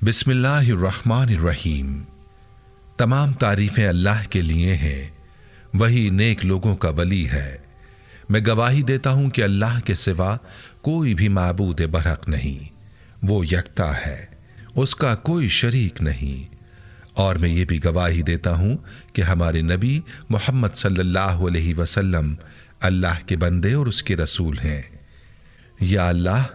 बिस्मिल्लाहिर्रहमानिर्रहीम। तमाम तारीफ़ें अल्लाह के लिए हैं, वही नेक लोगों का वली है। मैं गवाही देता हूं कि अल्लाह के सिवा कोई भी माबूद बरहक नहीं, वो यकता है, उसका कोई शरीक नहीं। और मैं ये भी गवाही देता हूं कि हमारे नबी मोहम्मद सल्लल्लाहु अलैहि वसल्लम अल्लाह के बंदे और उसके रसूल हैं। या अल्लाह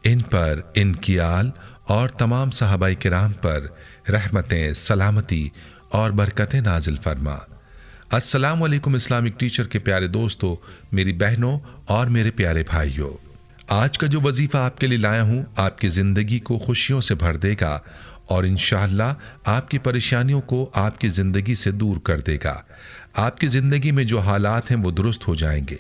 इन पर, इनकी आल और तमाम सहाबाए किराम पर रहमतें, सलामती और बरकतें नाजिल फरमा। अस्सलाम वालेकुम इस्लामिक टीचर के प्यारे दोस्तों, मेरी बहनों और मेरे प्यारे भाइयों, आज का जो वजीफा आपके लिए लाया हूं आपकी जिंदगी को खुशियों से भर देगा और इंशाअल्लाह आपकी परेशानियों को आपकी जिंदगी से दूर कर देगा। आपकी जिंदगी में जो हालात हैं वो दुरुस्त हो जाएंगे।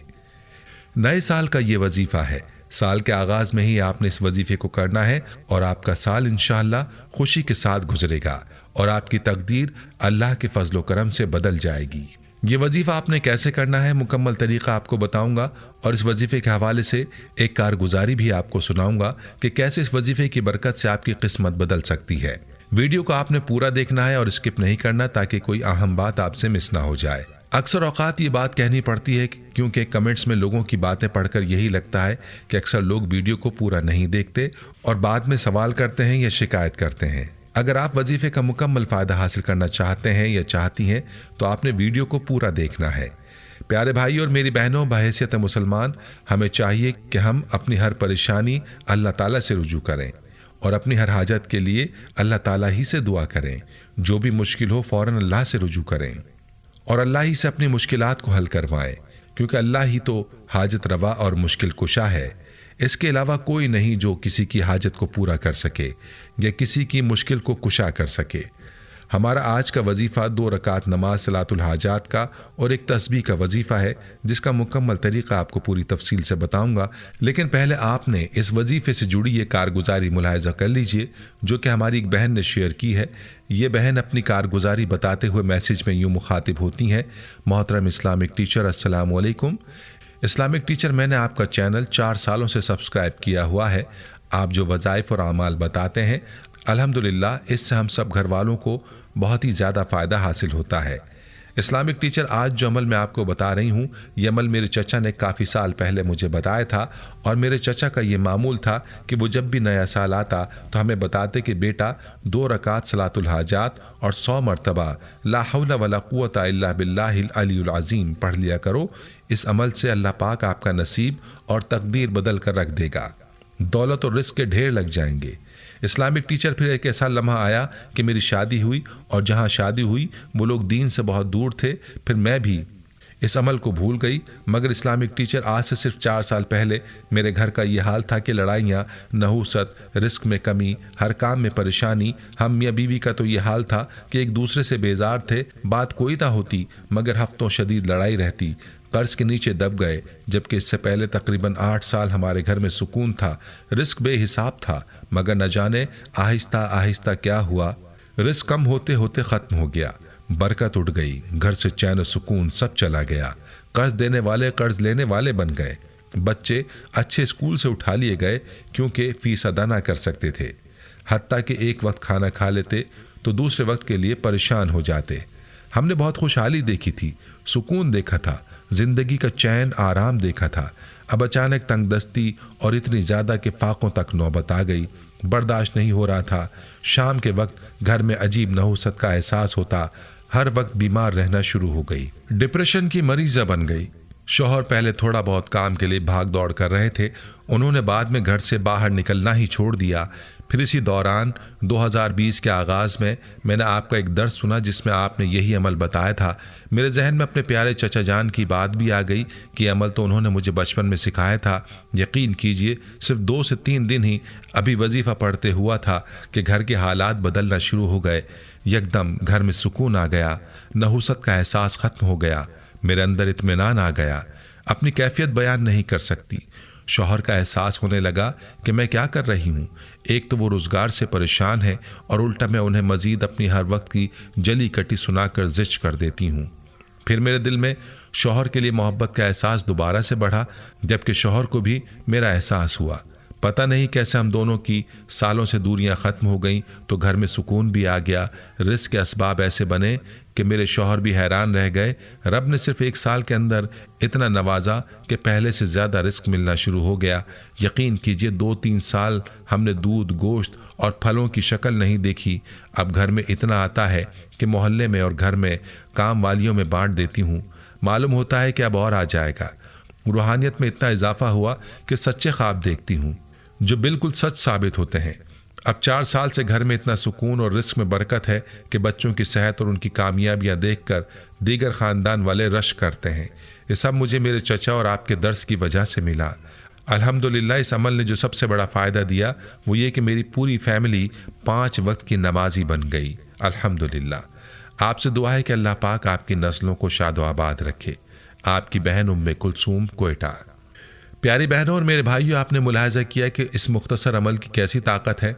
नए साल का ये वजीफा है। साल के आगाज में ही आपने इस वजीफे को करना है और आपका साल इंशाअल्लाह खुशी के साथ गुजरेगा और आपकी तकदीर अल्लाह के फजलो करम से बदल जाएगी। ये वजीफा आपने कैसे करना है, मुकम्मल तरीका आपको बताऊंगा और इस वजीफे के हवाले से एक कारगुजारी भी आपको सुनाऊंगा कि कैसे इस वजीफे की बरकत से आपकी किस्मत बदल सकती है। वीडियो को आपने पूरा देखना है और स्किप नहीं करना ताकि कोई अहम बात आपसे मिस ना हो जाए। अक्सर औकात ये बात कहनी पड़ती है क्योंकि कमेंट्स में लोगों की बातें पढ़कर यही लगता है कि अक्सर लोग वीडियो को पूरा नहीं देखते और बाद में सवाल करते हैं या शिकायत करते हैं। अगर आप वजीफे का मुकम्मल फ़ायदा हासिल करना चाहते हैं या चाहती हैं तो आपने वीडियो को पूरा देखना है। प्यारे भाई और मेरी बहनों, बहैसियत मुसलमान हमें चाहिए कि हम अपनी हर परेशानी अल्लाह ताला से रुजू करें और अपनी हर हाजत के लिए अल्लाह ताला ही से दुआ करें। जो भी मुश्किल हो फ़ौरन अल्लाह से रुजू करें और अल्लाह ही से अपनी मुश्किलात को हल करवाएं, क्योंकि अल्लाह ही तो हाजत रवा और मुश्किल कुशा है। इसके अलावा कोई नहीं जो किसी की हाजत को पूरा कर सके या किसी की मुश्किल को कुशा कर सके। हमारा आज का वजीफ़ा 2 रकात नमाज सलातुल हाजात का और एक तस्बीह का वजीफ़ा है, जिसका मुकम्मल तरीका आपको पूरी तफसील से बताऊंगा। लेकिन पहले आपने इस वजीफ़े से जुड़ी ये कारगुजारी मुलाहिजा कर लीजिए जो कि हमारी एक बहन ने शेयर की है। ये बहन अपनी कारगुजारी बताते हुए मैसेज में यूँ मुखातिब होती हैं, मोहतरम इस्लामिक टीचर, अस्सलाम वालेकुम। इस्लामिक टीचर, मैंने आपका चैनल 4 सालों से सब्सक्राइब किया हुआ है। आप जो वज़ाइफ और आमाल बताते हैं अल्हम्दुलिल्लाह इससे हम सब घर वालों को बहुत ही ज़्यादा फ़ायदा हासिल होता है। इस्लामिक टीचर, आज जो अमल मैं आपको बता रही हूँ ये अमल मेरे चचा ने काफ़ी साल पहले मुझे बताया था और मेरे चचा का ये मामूल था कि वो जब भी नया साल आता तो हमें बताते कि बेटा 2 रकात सलातुल हाजात और 100 मरतबा ला हौला वला कुव्वता इल्ला बिल्लाहिल अलीयुल अज़ीम पढ़ लिया करो। इस अमल से अल्लाह पाक आपका नसीब और तकदीर बदल कर रख देगा, दौलत और रिस्क के ढेर लग जाएंगे। इस्लामिक टीचर, फिर एक ऐसा लम्हा आया कि मेरी शादी हुई और जहाँ शादी हुई वो लोग दीन से बहुत दूर थे। फिर मैं भी इस अमल को भूल गई। मगर इस्लामिक टीचर, आज से सिर्फ 4 साल पहले मेरे घर का ये हाल था कि लड़ाइयाँ, नहूसत, रिस्क में कमी, हर काम में परेशानी। हम मियाँ बीवी का तो ये हाल था कि एक दूसरे से बेजार थे, बात कोई ना होती मगर हफ्तों शदीद लड़ाई रहती। कर्ज के नीचे दब गए, जबकि इससे पहले तकरीबन 8 साल हमारे घर में सुकून था। रिस्क बेहिसाब था मगर न जाने आहिस्ता आहिस्ता क्या हुआ, रिस्क कम होते होते ख़त्म हो गया, बरकत उड़ गई, घर से चैन सुकून सब चला गया। कर्ज देने वाले कर्ज लेने वाले बन गए। बच्चे अच्छे स्कूल से उठा लिए गए क्योंकि फ़ीस अदा ना कर सकते थे। हत्ता कि एक वक्त खाना खा लेते तो दूसरे वक्त के लिए परेशान हो जाते। हमने बहुत खुशहाली देखी थी, सुकून देखा था, जिंदगी का चैन आराम देखा था। अब अचानक तंगदस्ती और इतनी ज़्यादा कि फाकों तक नौबत आ गई, बर्दाश्त नहीं हो रहा था। शाम के वक्त घर में अजीब नहुसत का एहसास होता, हर वक्त बीमार रहना शुरू हो गई, डिप्रेशन की मरीज़ा बन गई। शौहर पहले थोड़ा बहुत काम के लिए भाग दौड़ कर रहे थे, उन्होंने बाद में घर से बाहर निकलना ही छोड़ दिया। फिर इसी दौरान 2020 के आगाज़ में मैंने आपका एक दर्स सुना जिसमें आपने यही अमल बताया था। मेरे जहन में अपने प्यारे चचा जान की बात भी आ गई कि अमल तो उन्होंने मुझे बचपन में सिखाया था। यकीन कीजिए सिर्फ 2 से 3 दिन ही अभी वजीफ़ा पढ़ते हुआ था कि घर के हालात बदलना शुरू हो गए। यकदम घर में सुकून आ गया, नहुसत का एहसास ख़त्म हो गया, मेरे अंदर इत्मीनान आ गया। अपनी कैफियत बयान नहीं कर सकती। शौहर का एहसास होने लगा कि मैं क्या कर रही हूँ। एक तो वो रोज़गार से परेशान है और उल्टा मैं उन्हें मज़ीद अपनी हर वक्त की जली कटी सुनाकर ज़िच कर देती हूँ। फिर मेरे दिल में शौहर के लिए मोहब्बत का एहसास दोबारा से बढ़ा, जबकि शौहर को भी मेरा एहसास हुआ। पता नहीं कैसे हम दोनों की सालों से दूरियां ख़त्म हो गईं तो घर में सुकून भी आ गया। रिस्क के असबाब ऐसे बने कि मेरे शौहर भी हैरान रह गए। रब ने सिर्फ 1 साल के अंदर इतना नवाजा कि पहले से ज़्यादा रिस्क मिलना शुरू हो गया। यकीन कीजिए 2-3 साल हमने दूध, गोश्त और फलों की शक्ल नहीं देखी। अब घर में इतना आता है कि मोहल्ले में और घर में काम वालियों में बांट देती हूँ। मालूम होता है कि अब और आ जाएगा। रूहानियत में इतना इजाफा हुआ कि सच्चे ख्वाब देखती हूँ जो बिल्कुल सच साबित होते हैं। अब 4 साल से घर में इतना सुकून और रिस्क में बरकत है कि बच्चों की सेहत और उनकी कामयाबियां देखकर दीगर ख़ानदान वाले रश करते हैं। ये सब मुझे मेरे चचा और आपके दर्स की वजह से मिला। अल्हम्दुलिल्लाह इस अमल ने जो सबसे बड़ा फ़ायदा दिया वो ये कि मेरी पूरी फैमिली 5 वक्त की नमाजी बन गई। अल्हम्दुलिल्लाह। आपसे दुआ है कि अल्लाह पाक आपकी नस्लों को शादो आबाद रखे। आपकी बहन उम्मे कुलसूम, कोयटा। प्यारी बहनों और मेरे भाइयों, आपने मुलाहिजा किया कि इस मुख्तसर अमल की कैसी ताकत है।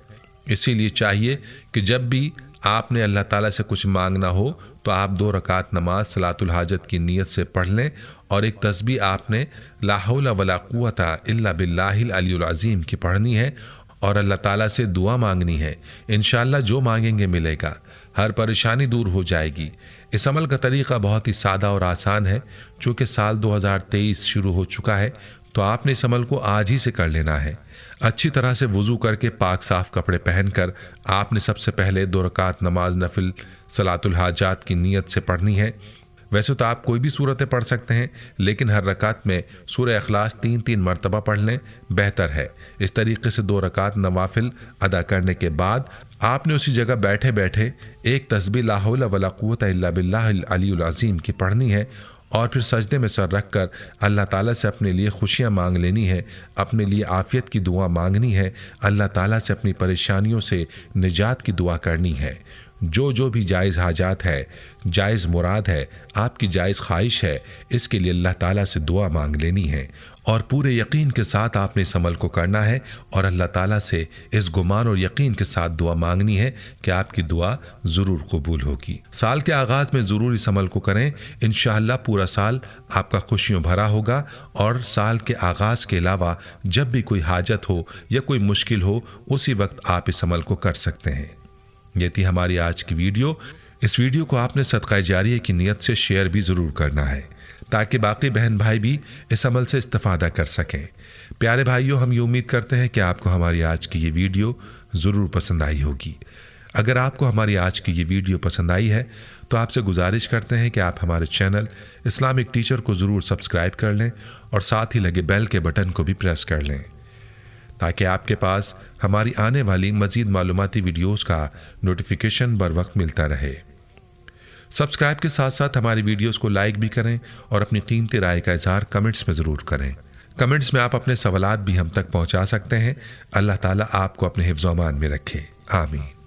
इसीलिए चाहिए कि जब भी आपने अल्लाह ताला से कुछ मांगना हो तो आप 2 रकात नमाज सलातुल हाजत की नीयत से पढ़ लें और एक तस्बीह आपने ला हौला वला कुव्वता इल्ला बिल्लाहिल अलियुल अज़ीम की पढ़नी है और अल्लाह ताला से दुआ मांगनी है। इंशाअल्लाह जो मांगेंगे मिलेगा, हर परेशानी दूर हो जाएगी। इस अमल का तरीक़ा बहुत ही सादा और आसान है। चूँकि साल 2023 शुरू हो चुका है तो आपने इस अमल को आज ही से कर लेना है। अच्छी तरह से वुज़ू करके पाक साफ कपड़े पहनकर आपने सबसे पहले 2 रकात नमाज नफिल सलातुल हाजात की नीयत से पढ़नी है। वैसे तो आप कोई भी सूरतें पढ़ सकते हैं, लेकिन हर रकात में सूरह इखलास 3-3 मरतबा पढ़ लें, बेहतर है। इस तरीके से 2 रकात नवाफिल अदा करने के बाद आपने उसी जगह बैठे बैठे एक तस्बीह ला हौला वला कुव्वता इल्ला बिल्लाहिल अलियुल अज़ीम की पढ़नी है और फिर सजदे में सर रख कर अल्लाह ताला से अपने लिए खुशियाँ मांग लेनी है, अपने लिए आफ़ियत की दुआ मांगनी है, अल्लाह ताला से अपनी परेशानियों से निजात की दुआ करनी है। जो भी जायज़ हाजात है, जायज़ मुराद है, आपकी जायज़ ख्वाहिश है, इसके लिए अल्लाह ताला से दुआ मांग लेनी है और पूरे यकीन के साथ आपने इस अमल को करना है और अल्लाह ताला से इस गुमान और यकीन के साथ दुआ मांगनी है कि आपकी दुआ ज़रूर कबूल होगी। साल के आगाज़ में ज़रूर इस अमल को करें। इंशाअल्लाह पूरा साल आपका खुशियों भरा होगा और साल के आगाज़ के अलावा जब भी कोई हाजत हो या कोई मुश्किल हो, उसी वक्त आप इस अमल को कर सकते हैं। ये थी हमारी आज की वीडियो। इस वीडियो को आपने सदका जारिया की नीयत से शेयर भी ज़रूर करना है ताकि बाकी बहन भाई भी इस अमल से इस्तिफ़ादा कर सकें। प्यारे भाइयों, हम ये उम्मीद करते हैं कि आपको हमारी आज की ये वीडियो ज़रूर पसंद आई होगी। अगर आपको हमारी आज की ये वीडियो पसंद आई है तो आपसे गुजारिश करते हैं कि आप हमारे चैनल इस्लामिक टीचर को ज़रूर सब्सक्राइब कर लें और साथ ही लगे बेल के बटन को भी प्रेस कर लें ताकि आपके पास हमारी आने वाली मज़ीद मालूमाती वीडियोज़ का नोटिफिकेशन बर वक्त मिलता रहे। सब्सक्राइब के साथ साथ हमारी वीडियोस को लाइक भी करें और अपनी कीमती राय का इजहार कमेंट्स में ज़रूर करें। कमेंट्स में आप अपने सवालात भी हम तक पहुंचा सकते हैं। अल्लाह ताला आपको अपने हिफ्ज़-ओ-अमान में रखे। आमीन।